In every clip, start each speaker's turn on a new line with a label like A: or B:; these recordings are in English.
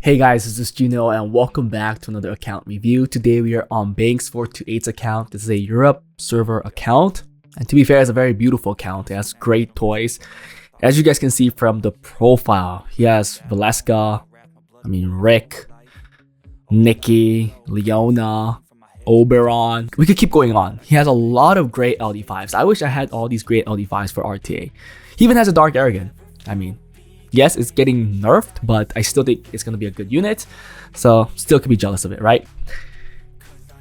A: Hey guys, this is Juno and welcome back to another account review. Today we are on Banks428's account. This is a Europe server account. And to be fair, it's a very beautiful account. It has great toys. As you guys can see from the profile, he has Valeska, Rick, Nikki, Leona, Oberon. We could keep going on. He has a lot of great LD5s. I wish I had all these great LD5s for RTA. He even has a Dark Arrogant. Yes, it's getting nerfed, but I still think it's going to be a good unit. So, still could be jealous of it, right?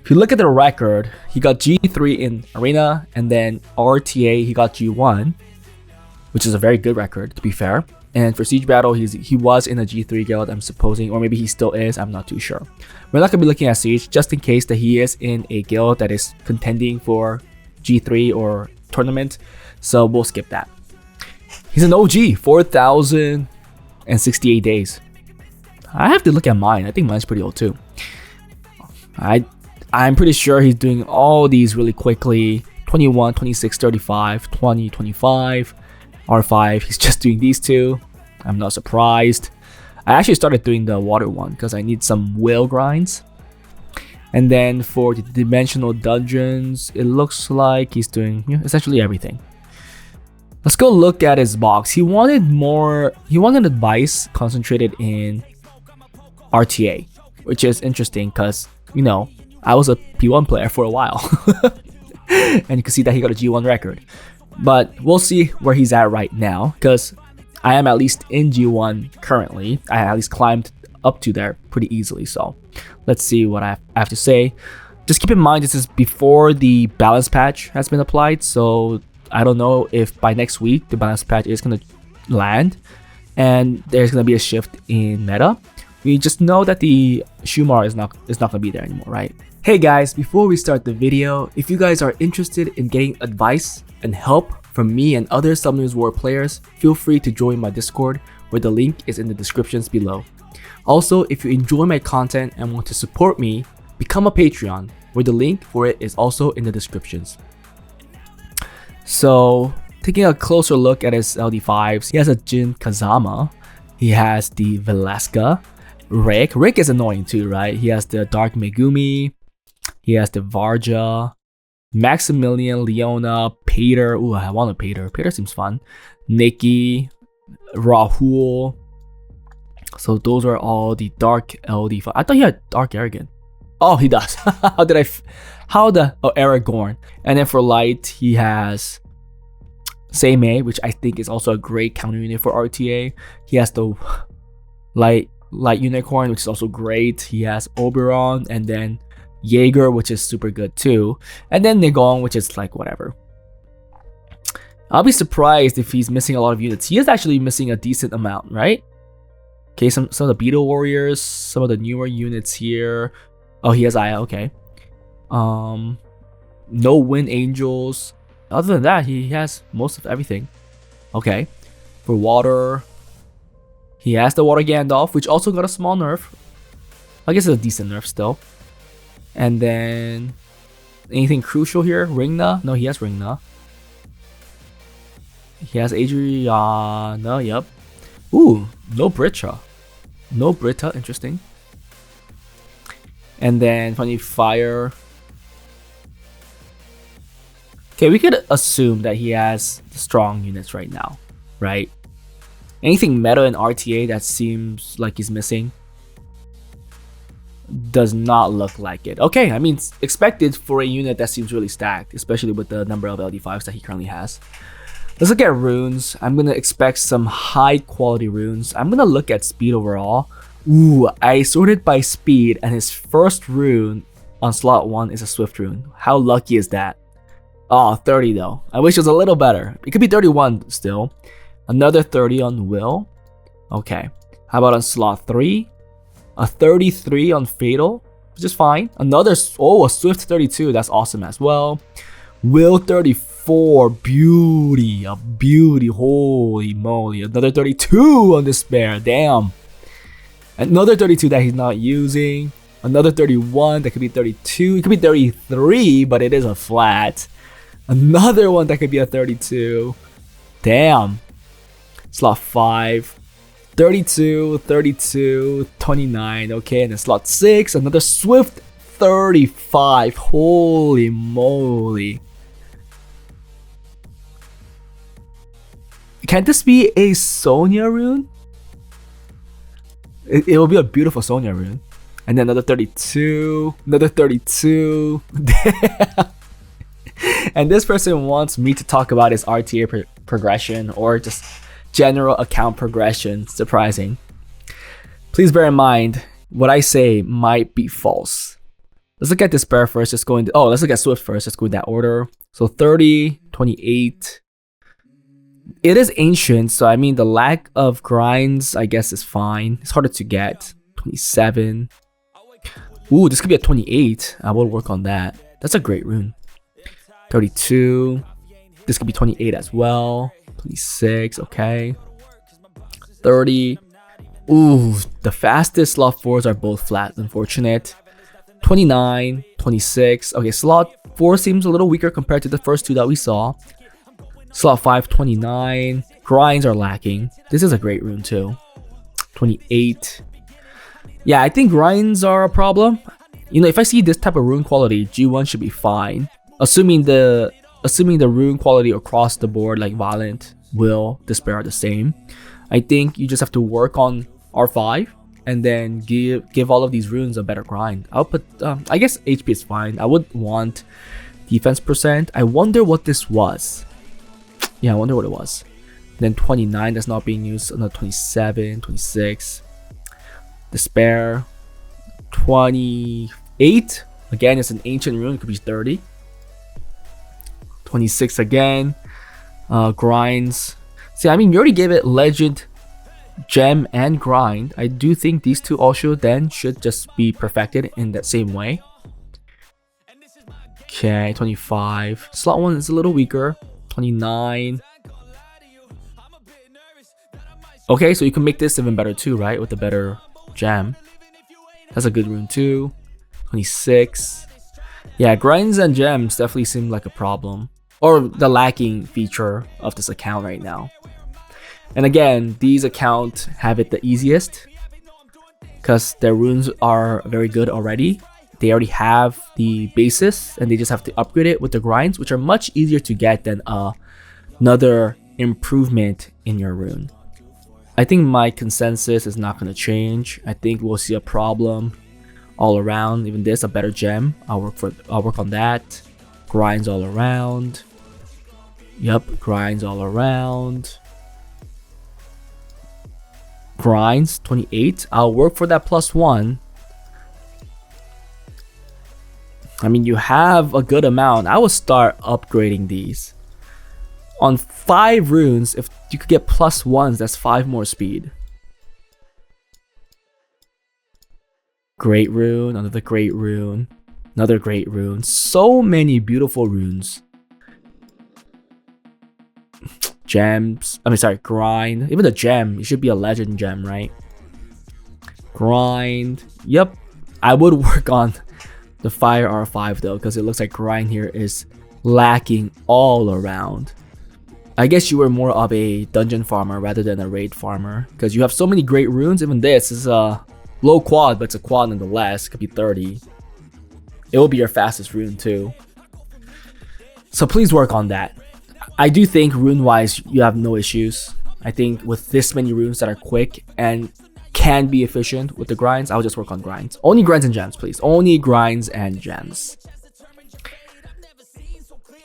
A: If you look at the record, he got G3 in Arena, and then RTA, he got G1, which is a very good record, to be fair. And for Siege Battle, he was in a G3 guild, I'm supposing, or maybe he still is, I'm not too sure. We're not going to be looking at Siege, just in case that he is in a guild that is contending for G3 or tournament, so we'll skip that. He's an OG, 4,068 days. I have to look at mine. I think mine's pretty old too. I'm pretty sure he's doing all these really quickly. 21, 26, 35, 20, 25, R5. He's just doing these two. I'm not surprised. I actually started doing the water one because I need some whale grinds. And then for the dimensional dungeons, it looks like he's doing essentially everything. Let's go look at his box. He wanted advice concentrated in RTA, which is interesting because, I was a P1 player for a while. And you can see that he got a G1 record. But we'll see where he's at right now because I am at least in G1 currently. I at least climbed up to there pretty easily. So let's see what I have to say. Just keep in mind this is before the balance patch has been applied. So I don't know if by next week the balance patch is going to land and there's going to be a shift in meta. We just know that the Shumar is not going to be there anymore, right? Hey guys, before we start the video, if you guys are interested in getting advice and help from me and other Summoners War players, feel free to join my Discord where the link is in the descriptions below. Also, if you enjoy my content and want to support me, become a Patreon where the link for it is also in the descriptions. So, taking a closer look at his LD5s, he has a Jin Kazama, he has the Valeska, Rick is annoying too, right? He has the Dark Megumi, he has the Varja, Maximilian, Leona, Pater, ooh, I want a Pater seems fun, Nikki, Rahul. So those are all the Dark LD5. I thought he had Dark Arrogant. Oh, he does. Aragorn. And then for light, he has Seimei, which I think is also a great counter unit for RTA. He has the light unicorn, which is also great. He has Oberon, and then Jaeger, which is super good too. And then Nigong, which is like whatever. I'll be surprised if he's missing a lot of units. He is actually missing a decent amount, right? Okay, some of the Beetle Warriors, some of the newer units here. Oh, he has Aya, okay. No Wind Angels. Other than that, he has most of everything. Okay. For water, he has the Water Gandalf, which also got a small nerf. I guess it's a decent nerf still. And then anything crucial here? Ringna? No, he has Ringna. He has Adriana, yep. Ooh, no Brita. No Brita, interesting. And then funny fire. Okay, we could assume that he has strong units right now, right? Anything meta in RTA that seems like he's missing does not look like it. Okay, expected for a unit that seems really stacked, especially with the number of LD5s that he currently has. Let's look at runes. I'm going to expect some high quality runes. I'm going to look at speed overall. Ooh, I sorted by speed and his first rune on slot 1 is a Swift rune. How lucky is that? Oh, 30 though. I wish it was a little better. It could be 31 still. Another 30 on Will. Okay. How about on slot 3? A 33 on Fatal, which is fine. A Swift 32. That's awesome as well. Will 34. Beauty. A beauty. Holy moly. Another 32 on Despair. Damn. Another 32 that he's not using. Another 31. That could be 32. It could be 33, but it is a flat. Another one that could be a 32. Damn. Slot 5. 32, 32, 29. Okay, and then slot 6, another Swift 35. Holy moly. Can this be a Sonya rune? It will be a beautiful Sonya rune. And then another 32, another 32. And this person wants me to talk about his RTA progression or just general account progression. Surprising. Please bear in mind, what I say might be false. Let's look at Despair first. Let's look at Swift first. Let's go in that order. So 30, 28. It is ancient, so I mean the lack of grinds, I guess, is fine. It's harder to get. 27. Ooh, this could be a 28. I will work on that. That's a great rune. 32. This could be 28 as well. 26. Okay. 30. Ooh, the fastest slot 4s are both flat. Unfortunate. 29. 26. Okay, slot 4 seems a little weaker compared to the first two that we saw. Slot 5, 29. Grinds are lacking. This is a great rune too. 28. Yeah, I think grinds are a problem. You know, if I see this type of rune quality, G1 should be fine. Assuming the rune quality across the board, like Violent, Will, Despair are the same. I think you just have to work on R5 and then give all of these runes a better grind. I'll put, I guess HP is fine. I would want defense percent. I wonder what this was. Yeah, I wonder what it was. Then 29, that's not being used. Another 27, 26. Despair. 28. Again, it's an ancient rune. It could be 30. 26 again. Grinds. See, I mean, we already gave it Legend, Gem, and Grind. I do think these two also then should just be perfected in that same way. Okay, 25. Slot 1 is a little weaker. 29. Okay, so you can make this even better too, right? With the better gem. That's a good rune too. 26. Yeah, grinds and gems definitely seem like a problem. Or the lacking feature of this account right now. And again, these accounts have it the easiest. Because their runes are very good already. They already have the basis and they just have to upgrade it with the grinds, which are much easier to get than another improvement in your rune. I think my consensus is not going to change. I think we'll see a problem all around. Even this, a better gem. I'll work on that. Grinds all around. Yep, grinds all around. Grinds 28. I'll work for that +1. I mean, you have a good amount. I will start upgrading these. On 5 runes, if you could get +1s, that's 5 more speed. Great rune, another great rune, another great rune. So many beautiful runes. Gems. I mean, sorry, grind. Even the gem, it should be a legend gem, right? Grind. Yep. I would work on the Fire R5 though, because it looks like grind here is lacking all around. I guess you were more of a dungeon farmer rather than a raid farmer, because you have so many great runes. Even this is a low quad, but it's a quad nonetheless. It could be 30. It will be your fastest rune too. So please work on that. I do think rune-wise, you have no issues. I think with this many runes that are quick and can be efficient with the grinds, I'll just work on grinds. Only grinds and gems, please. Only grinds and gems.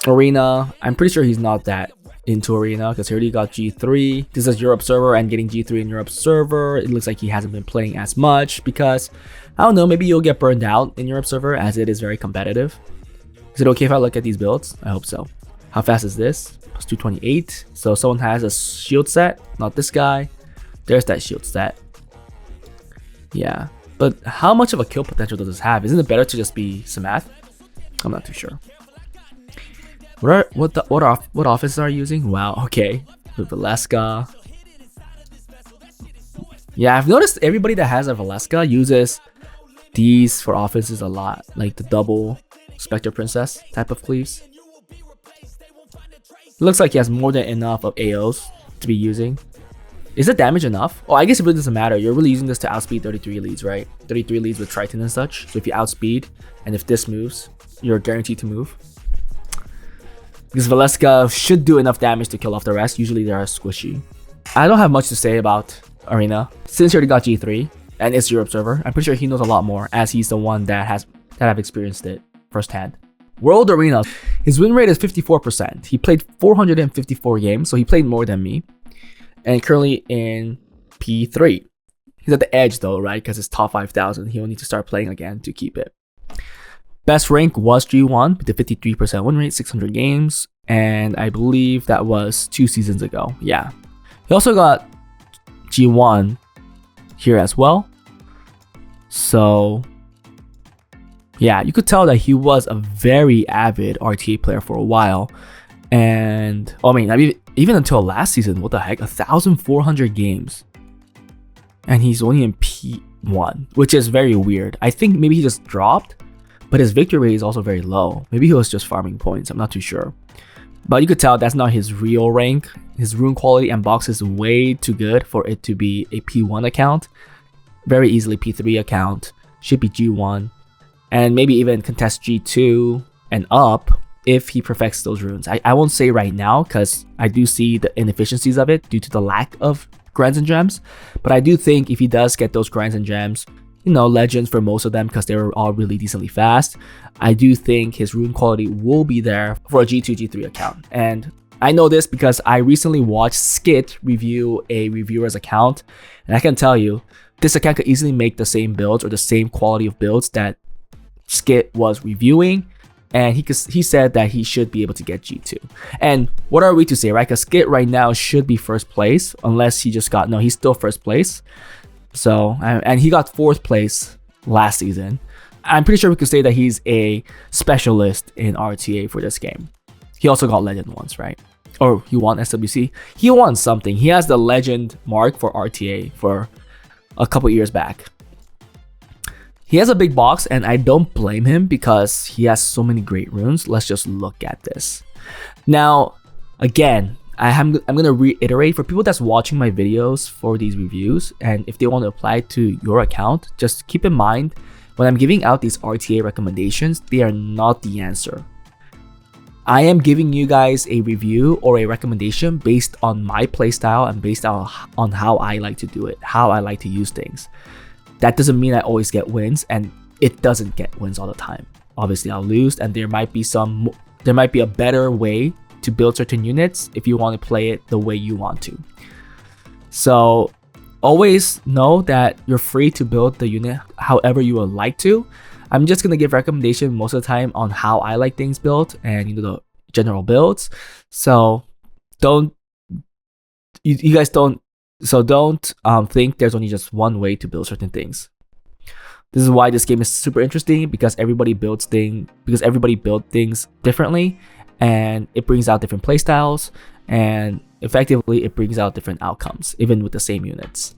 A: Arena, I'm pretty sure he's not that into Arena because he already got G3. This is Europe server, and getting G3 in Europe server, it looks like he hasn't been playing as much because, I don't know, maybe you'll get burned out in Europe server as it is very competitive. Is it okay if I look at these builds? I hope so. How fast is this? Plus 228. So someone has a shield set, not this guy. There's that shield set. Yeah, but how much of a kill potential does this have? Isn't it better to just be Samath? I'm not too sure. What offices are you using? Wow, okay. With Valeska. Yeah, I've noticed everybody that has a Valeska uses these for offenses a lot, like the double Spectre Princess type of cleaves. It looks like he has more than enough of AOs to be using. Is the damage enough? Oh, I guess it really doesn't matter. You're really using this to outspeed 33 leads, right? 33 leads with Triton and such. So if you outspeed, and if this moves, you're guaranteed to move. Because Valeska should do enough damage to kill off the rest. Usually they are squishy. I don't have much to say about Arena. Since he already got G3, and it's your observer, I'm pretty sure he knows a lot more, as he's the one that have experienced it firsthand. World Arena, his win rate is 54%. He played 454 games, so he played more than me. And currently in P3. He's at the edge though, right? Because it's top 5,000. He'll need to start playing again to keep it. Best rank was G1 with a 53% win rate, 600 games. And I believe that was 2 seasons ago. Yeah. He also got G1 here as well. So yeah, you could tell that he was a very avid RTA player for a while. And I mean, even until last season, what the heck, 1,400 games. And he's only in P1, which is very weird. I think maybe he just dropped, but his victory rate is also very low. Maybe he was just farming points, I'm not too sure. But you could tell that's not his real rank. His rune quality and box is way too good for it to be a P1 account. Very easily P3 account, should be G1, and maybe even contest G2 and up if he perfects those runes. I won't say right now because I do see the inefficiencies of it due to the lack of grinds and gems. But I do think if he does get those grinds and gems, you know, legends for most of them because they were all really decently fast, I do think his rune quality will be there for a G2, G3 account. And I know this because I recently watched Skit review a reviewer's account. And I can tell you, this account could easily make the same builds or the same quality of builds that Skit was reviewing. And he said that he should be able to get G2. And what are we to say, right? Because Skit right now should be first place, unless he just got, no, he's still first place. So, and he got 4th place last season. I'm pretty sure we could say that he's a specialist in RTA for this game. He also got legend once, right? Or he won SWC. He won something. He has the legend mark for RTA for a couple years back. He has a big box, and I don't blame him because he has so many great runes. Let's just look at this. Now, again, I'm going to reiterate for people that's watching my videos for these reviews, and if they want to apply to your account, just keep in mind when I'm giving out these RTA recommendations, they are not the answer. I am giving you guys a review or a recommendation based on my playstyle and based on how I like to do it, how I like to use things. That doesn't mean I always get wins, and it doesn't get wins all the time. Obviously, I'll lose, and there might be a better way to build certain units if you want to play it the way you want to. So always know that you're free to build the unit however you would like to. I'm just gonna give recommendation most of the time on how I like things built and the general builds. So don't think there's only just one way to build certain things. This is why this game is super interesting, because everybody builds things differently, and it brings out different playstyles, and effectively it brings out different outcomes even with the same units.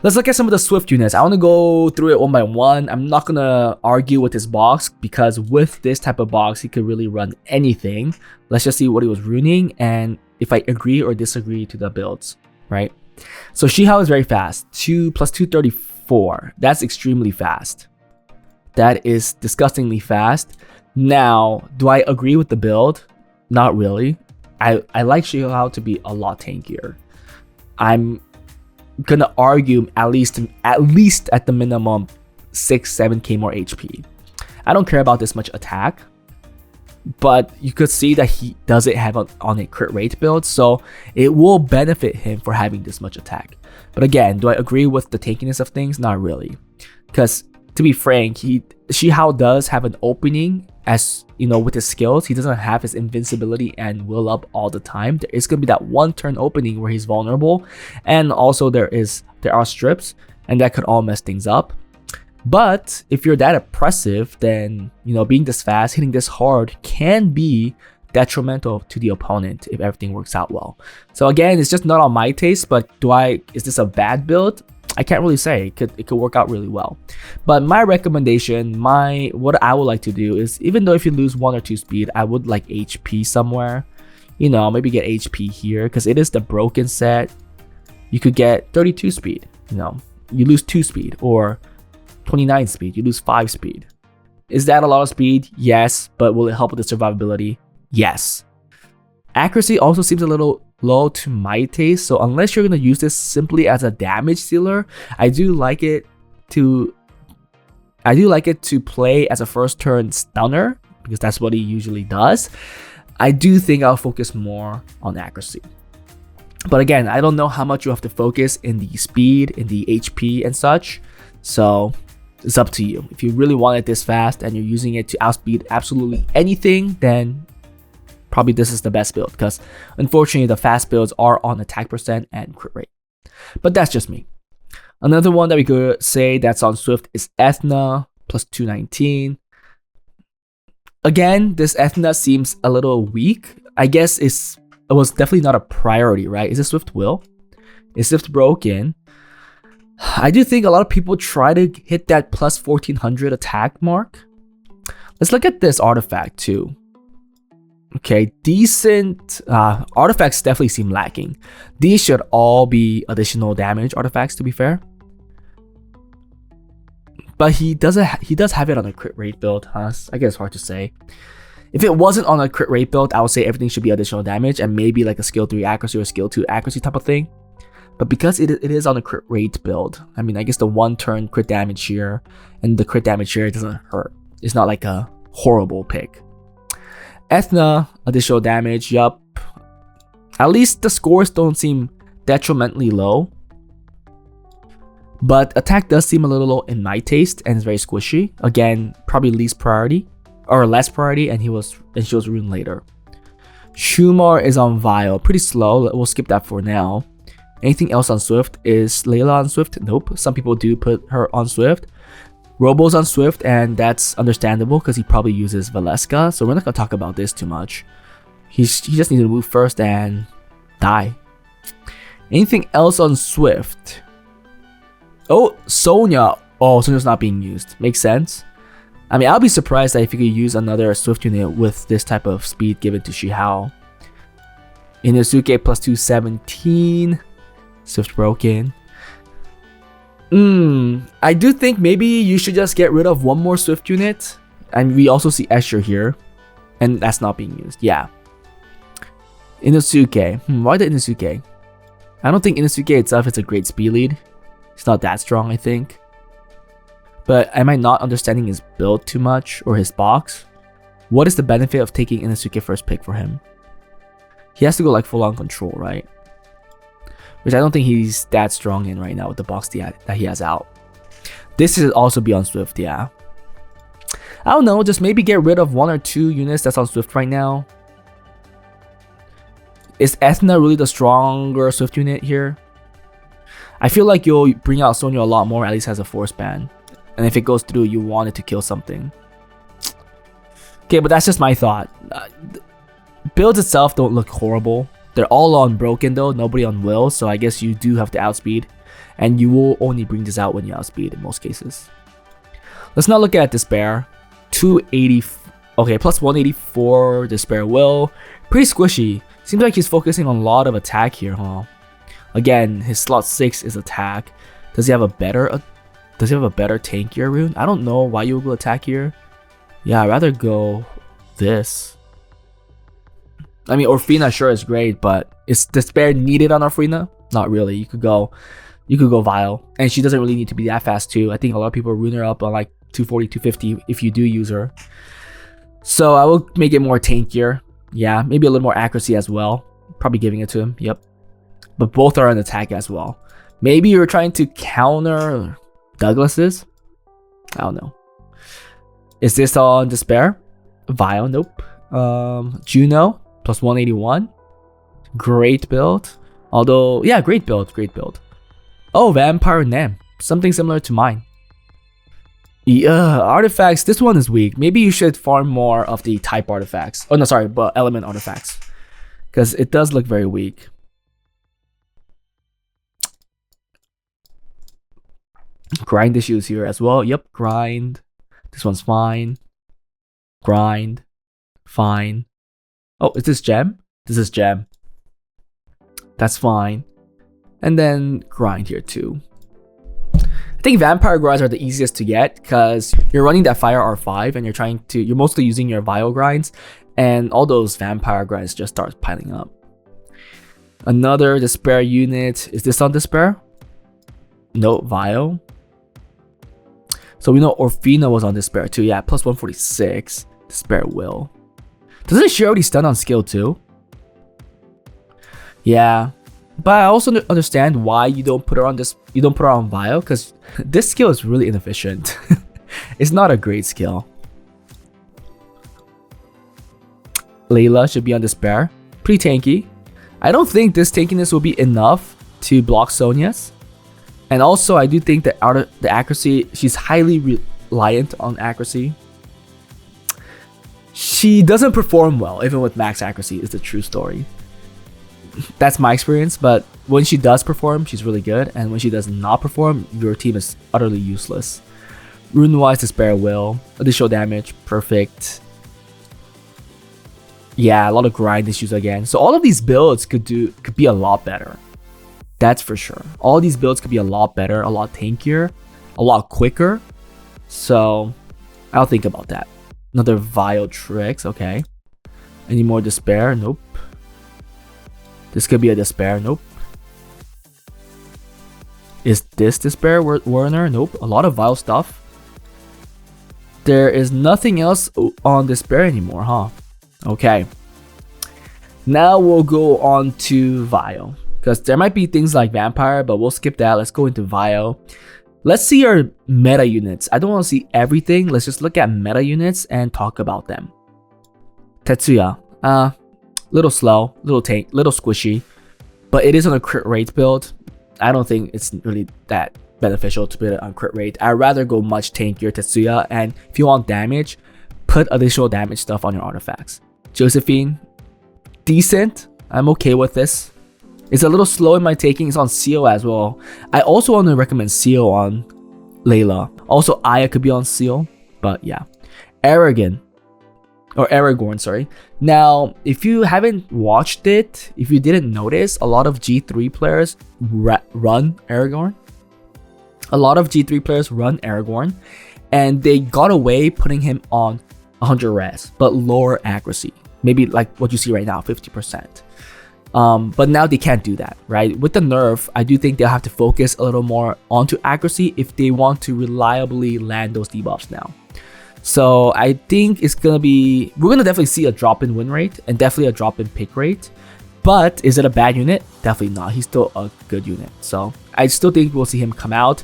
A: Let's look at some of the Swift units. I want to go through it one by one. I'm not going to argue with his box because with this type of box, he could really run anything. Let's just see what he was runing and if I agree or disagree to the builds, right? So Shihao is very fast. 2 plus 234. That's extremely fast. That is disgustingly fast. Now, do I agree with the build? Not really. I like Shihao to be a lot tankier. I'm gonna argue at least at the minimum 6-7k more HP. I don't care about this much attack, but you could see that he doesn't have on a crit rate build, so it will benefit him for having this much attack. But again, do I agree with the tankiness of things? Not really, because to be frank, Shihao does have an opening, as you know, with his skills. He doesn't have his invincibility and will up all the time. There is going to be that one turn opening where he's vulnerable, and also there are strips, and that could all mess things up. But if you're that oppressive, then being this fast, hitting this hard can be detrimental to the opponent if everything works out well. So again, it's just not on my taste, but is this a bad build? I can't really say. It could work out really well. But my recommendation, what I would like to do is, even though if you lose 1 or 2 speed, I would like HP somewhere. Maybe get HP here because it is the broken set. you could get 32 speed. You know, you lose 2 speed, or 29 speed, you lose 5 speed. Is that a lot of speed? Yes, but will it help with the survivability? Yes. Accuracy also seems a little low to my taste, so unless you're going to use this simply as a damage dealer, I do like it to play as a first turn stunner, because that's what he usually does. I do think I'll focus more on accuracy. But again, I don't know how much you have to focus in the speed, in the HP and such, so it's up to you. If you really want it this fast and you're using it to outspeed absolutely anything, then probably this is the best build, because unfortunately the fast builds are on attack percent and crit rate. But that's just me. Another one that we could say that's on Swift is Ethna, plus 219. Again, this Ethna seems a little weak. I guess it was definitely not a priority, right? Is it Swift Will? Is Swift broken? I do think a lot of people try to hit that plus 1400 attack mark. Let's look at this artifact too. Okay, decent artifacts definitely seem lacking. These should all be additional damage artifacts, to be fair. But he does have it on a crit rate build, huh? I guess it's hard to say. If it wasn't on a crit rate build, I would say everything should be additional damage and maybe like a skill 3 accuracy or skill 2 accuracy type of thing. But because it is on a crit rate build, I mean, I guess the 1 turn crit damage here and the crit damage here doesn't hurt. It's not like a horrible pick. Ethna, additional damage, yup. At least the scores don't seem detrimentally low. But attack does seem a little low in my taste and it's very squishy. Again, probably least priority or less priority, and she was Rune later. Shumar is on Vile, pretty slow. We'll skip that for now. Anything else on Swift? Is Layla on Swift? Nope. Some people do put her on Swift. Robo's on Swift, and that's understandable because he probably uses Valeska, so we're not gonna talk about this too much. He just needs to move first and die. Anything else on Swift? Oh, Sonya. Oh, Sonya's not being used. Makes sense. I mean, I'll be surprised that if you could use another Swift unit with this type of speed given to Shihao. Inosuke plus 217. Swift broken. I do think maybe you should just get rid of one more Swift unit. And we also see Escher here. And that's not being used. Yeah. Inosuke. Why the Inosuke? I don't think Inosuke itself is a great speed lead. It's not that strong, I think. But am I not understanding his build too much or his box? What is the benefit of taking Inosuke first pick for him? He has to go like full on control, right? Which I don't think he's that strong in right now with the box that he has out. This should also be on Swift, yeah. I don't know, just maybe get rid of 1 or 2 units that's on Swift right now. Is Ethna really the stronger Swift unit here? I feel like you'll bring out Sonya a lot more, at least as a force ban. And if it goes through, you want it to kill something. Okay, but that's just my thought. Builds itself don't look horrible. They're all on broken though, nobody on will, so I guess you do have to outspeed. And you will only bring this out when you outspeed in most cases. Let's not look at Despair. 280, okay, plus 184 Despair will. Pretty squishy. Seems like he's focusing on a lot of attack here, huh? Again, his slot 6 is attack. Does he have a better tankier rune? I don't know why you would go attack here. Yeah, I'd rather go this. I mean, Orfina sure is great, but is Despair needed on Orfina? Not really. You could go Vile, and she doesn't really need to be that fast too. I think a lot of people rune her up on like 240, 250 if you do use her. So I will make it more tankier. Yeah, maybe a little more accuracy as well. Probably giving it to him. Yep. But both are an attack as well. Maybe you're trying to counter Douglas's. I don't know. Is this on Despair? Vile, nope. Juno plus 181. Great build. Although, yeah, great build. Oh, Vampire Nem. Something similar to mine. Yeah, artifacts. This one is weak. Maybe you should farm more of the type artifacts. Oh, no, sorry, but element artifacts. Because it does look very weak. Grind issues here as well. Yep, grind. This one's fine. Grind. Fine. Oh, is this gem? This is gem. That's fine. And then grind here too. I think vampire grinds are the easiest to get because you're running that fire R5 and you're mostly using your vial grinds, and all those vampire grinds just start piling up. Another despair unit. Is this on despair? No, vial. So we know Orfina was on despair too. Yeah, plus 146. Despair will. Doesn't she already stun on skill 2? Yeah. But I also understand why you don't put her on this. You don't put her on vial because this skill is really inefficient. It's not a great skill. Layla should be on despair. Pretty tanky. I don't think this tankiness will be enough to block Sonya's. And also, I do think that out of the accuracy, she's highly reliant on accuracy. She doesn't perform well, even with max accuracy, is the true story. That's my experience, but when she does perform, she's really good. And when she does not perform, your team is utterly useless. Rune-wise, Despair Will. Additional damage, perfect. Yeah, a lot of grind issues again. So all of these builds could be a lot better. That's for sure. All these builds could be a lot better, a lot tankier, a lot quicker. So I'll think about that. Another Vile Tricks, okay. Any more Despair? Nope. This could be a Despair, nope. Is this Despair Werner? Nope. A lot of Vile stuff. There is nothing else on Despair anymore, huh? Okay. Now we'll go on to Vile. Because there might be things like Vampire, but we'll skip that. Let's go into Vile. Let's see our meta units. I don't want to see everything. Let's just look at meta units and talk about them. Tetsuya. Little slow, little tank, little squishy. But it is on a crit rate build. I don't think it's really that beneficial to put it on crit rate. I'd rather go much tankier Tetsuya. And if you want damage, put additional damage stuff on your artifacts. Josephine. Decent. I'm okay with this. It's a little slow in my taking. It's on Seal as well. I also want to recommend Seal on Layla. Also, Aya could be on Seal. But yeah. Arrogant. Or Aragorn, sorry. Now, if you haven't watched it, if you didn't notice, a lot of G3 players run Aragorn. A lot of G3 players run Aragorn. And they got away putting him on 100 res, but lower accuracy. Maybe like what you see right now, 50%. But now they can't do that, right? With the nerf, I do think they'll have to focus a little more onto accuracy if they want to reliably land those debuffs now. So I think it's gonna be, we're gonna definitely see a drop in win rate and definitely a drop in pick rate. But is it a bad unit? Definitely not. He's still a good unit. So I still think we'll see him come out.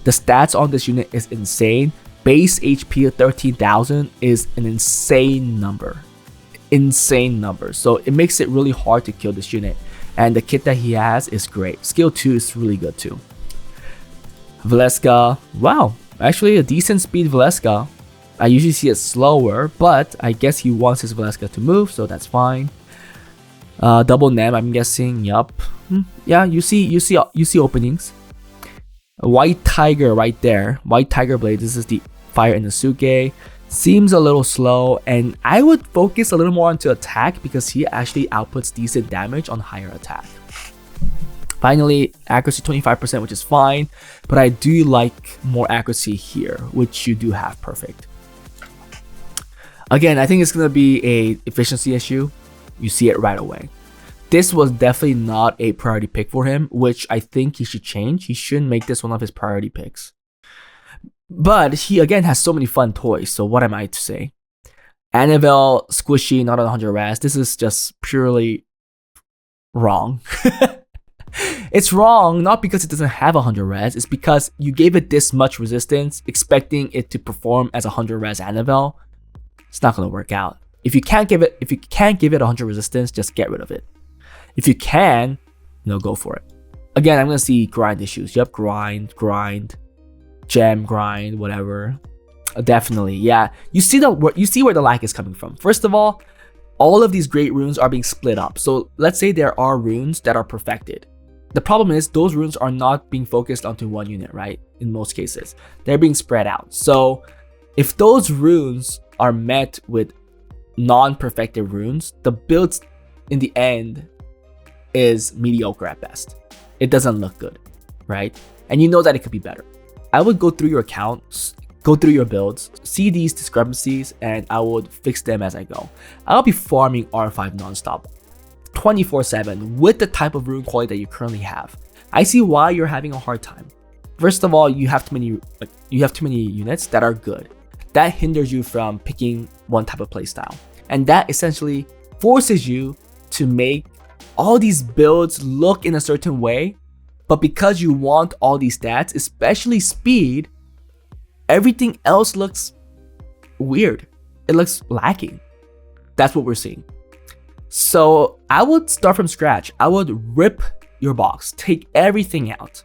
A: The stats on this unit is insane. Base HP of 13,000 is an insane number. Insane number. So it makes it really hard to kill this unit. And the kit that he has is great. Skill 2 is really good too. Valeska. Wow. Actually a decent speed Valeska. I usually see it slower, but I guess he wants his Valeska to move, so that's fine. Double Nem, I'm guessing. Yup. Yeah, you see openings. A White Tiger right there. White Tiger Blade. This is the Fire Inosuke. Seems a little slow, and I would focus a little more onto attack because he actually outputs decent damage on higher attack. Finally, accuracy 25%, which is fine, but I do like more accuracy here, which you do have perfect. Again, I think it's going to be a efficiency issue. You see it right away. This was definitely not a priority pick for him, which I think he should change. He shouldn't make this one of his priority picks. But he again has so many fun toys, so what am I to say? Annabelle, squishy, not on 100 res. This is just purely wrong. It's wrong, not because it doesn't have 100 res, it's because you gave it this much resistance, expecting it to perform as 100 res Annabelle. It's not gonna work out. If you can't give it 100 resistance, just get rid of it. If you can, go for it. Again, I'm gonna see grind issues. Yep, grind, gem grind, whatever. Definitely, yeah. You see where the lag is coming from. First of all of these great runes are being split up. So let's say there are runes that are perfected. The problem is those runes are not being focused onto one unit, right? In most cases, they're being spread out. So if those runes are met with non-perfected runes, the build in the end is mediocre at best. it doesn't look good, right? And you know that it could be better. I would go through your accounts, go through your builds, see these discrepancies, and I would fix them as I go. I'll be farming R5 nonstop, 24/7 with the type of rune quality that you currently have. I see why you're having a hard time. First of all, you have too many units that are good. That hinders you from picking one type of playstyle, and that essentially forces you to make all these builds look in a certain way. But because you want all these stats, especially speed, everything else looks weird. It looks lacking. That's what we're seeing. So I would start from scratch. I would rip your box, take everything out.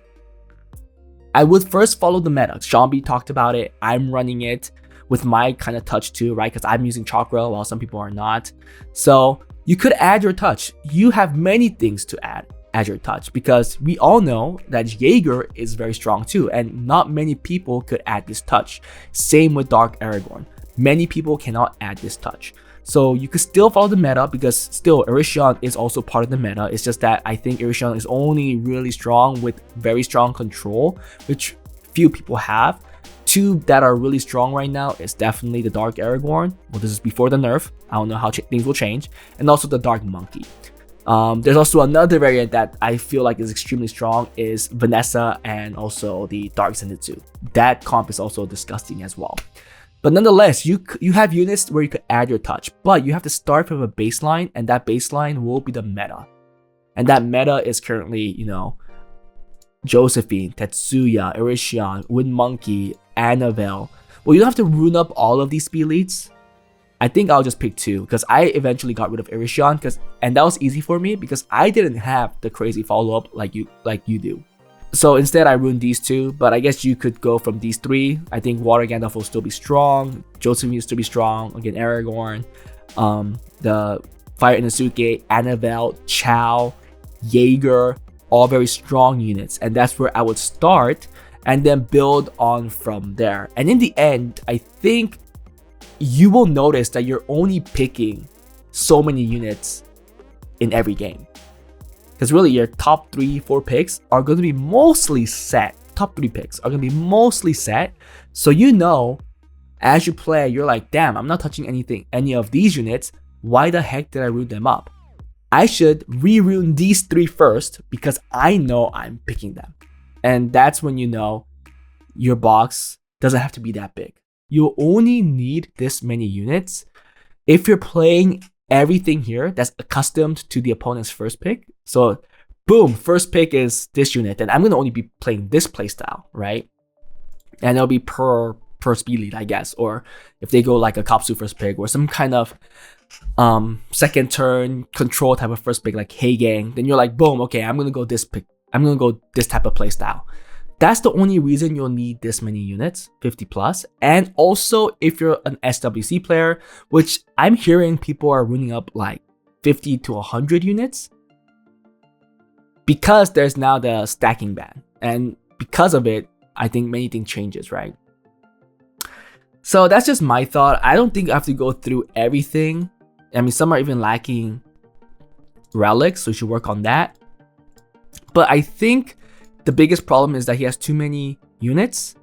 A: I would first follow the meta. Zombie talked about it. I'm running it with my kind of touch too, right? Because I'm using chakra while some people are not. So you could add your touch. You have many things to add as your touch, because we all know that Jaeger is very strong too, and not many people could add this touch. Same with Dark Aragorn. Many people cannot add this touch. So you could still follow the meta, because still Erishan is also part of the meta. It's just that I think Erishan is only really strong with very strong control, which few people have. Two that are really strong right now is definitely the Dark Aragorn. Well, this is before the nerf. I don't know how things will change. And also the Dark Monkey. There's also another variant that I feel like is extremely strong, is Vanessa, and also the Dark Zenitsu. That comp is also disgusting as well. But nonetheless, you have units where you could add your touch, but you have to start from a baseline, and that baseline will be the meta. And that meta is currently, Josephine, Tetsuya, Erishan, Wind Monkey, Annabelle. Well, you don't have to rune up all of these speed leads. I think I'll just pick two, because I eventually got rid of Erishan, and that was easy for me because I didn't have the crazy follow-up like you do. So instead I ruined these two, but I guess you could go from these three. I think Water Gandalf will still be strong, Josephine will still be strong, again Aragorn, the Fire Inosuke, Annabelle, Chow, Jaeger, all very strong units, and that's where I would start and then build on from there. And in the end, I think you will notice that you're only picking so many units in every game. Because really, your top 3-4 picks are going to be mostly set. Top 3 picks are going to be mostly set. So as you play, you're like, damn, I'm not touching any of these units. Why the heck did I rune them up? I should re-rune these 3 first, because I know I'm picking them. And that's when you know your box doesn't have to be that big. You only need this many units if you're playing everything here that's accustomed to the opponent's first pick. So boom, first pick is this unit, and I'm going to only be playing this playstyle, right? And it'll be per speed lead, I guess. Or if they go like a Kapsu first pick, or some kind of second turn control type of first pick like Hey Gang, then you're like, boom, okay, I'm going to go this pick. I'm going to go this type of playstyle. That's the only reason you'll need this many units, 50 plus. And also, if you're an SWC player, which I'm hearing people are running up like 50 to 100 units, because there's now the stacking ban. And because of it, I think many things changes, right? So that's just my thought. I don't think I have to go through everything. I mean, some are even lacking relics, so you should work on that. But I think the biggest problem is that he has too many units.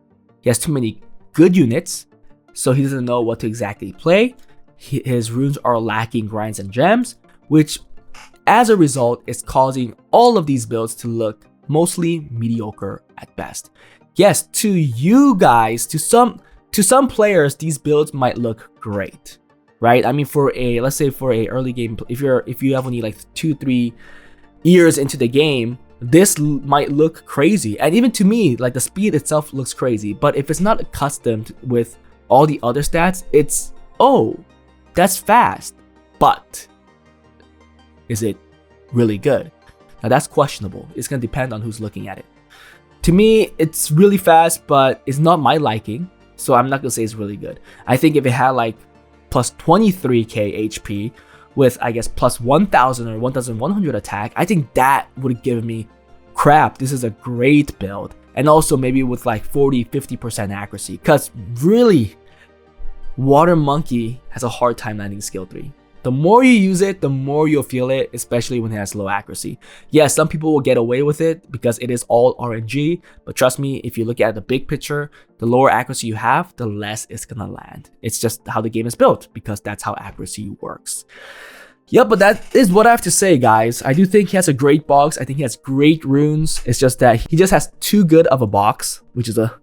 A: He has too many good units, so he doesn't know what to exactly play. His runes are lacking grinds and gems, which as a result is causing all of these builds to look mostly mediocre at best. Yes, to you guys, to some players, these builds might look great, right? I mean, let's say for a early game, if you have only like 2-3 years into the game, this might look crazy. And even to me, like the speed itself looks crazy. But if it's not accustomed with all the other stats, it's, oh, that's fast. But is it really good? Now that's questionable. It's going to depend on who's looking at it. To me, it's really fast, but it's not my liking. So I'm not going to say it's really good. I think if it had like plus 23k HP with, I guess, plus 1000 or 1100 attack, I think that would give me, crap, this is a great build. And also maybe with like 40-50% accuracy. Because really, Water Monkey has a hard time landing skill 3. The more you use it, the more you'll feel it, especially when it has low accuracy. Yes, some people will get away with it because it is all RNG, but trust me, if you look at the big picture, the lower accuracy you have, the less it's gonna land. It's just how the game is built, because that's how accuracy works. Yep, but that is what I have to say, guys. I do think he has a great box. I think he has great runes. It's just that he just has too good of a box, which is a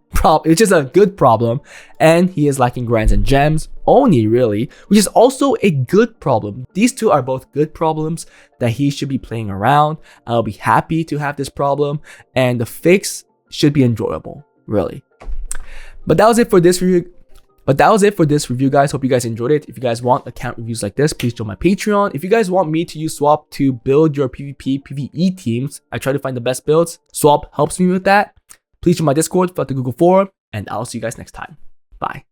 A: good problem. And he is lacking grands and gems only, really, which is also a good problem. These two are both good problems that he should be playing around. I'll be happy to have this problem, and the fix should be enjoyable, really. But that was it for this review. Guys. Hope you guys enjoyed it. If you guys want account reviews like this, please join my Patreon. If you guys want me to use Swap to build your PvP, PvE teams, I try to find the best builds. Swap helps me with that. Please join my Discord, fill out the Google form, and I'll see you guys next time. Bye.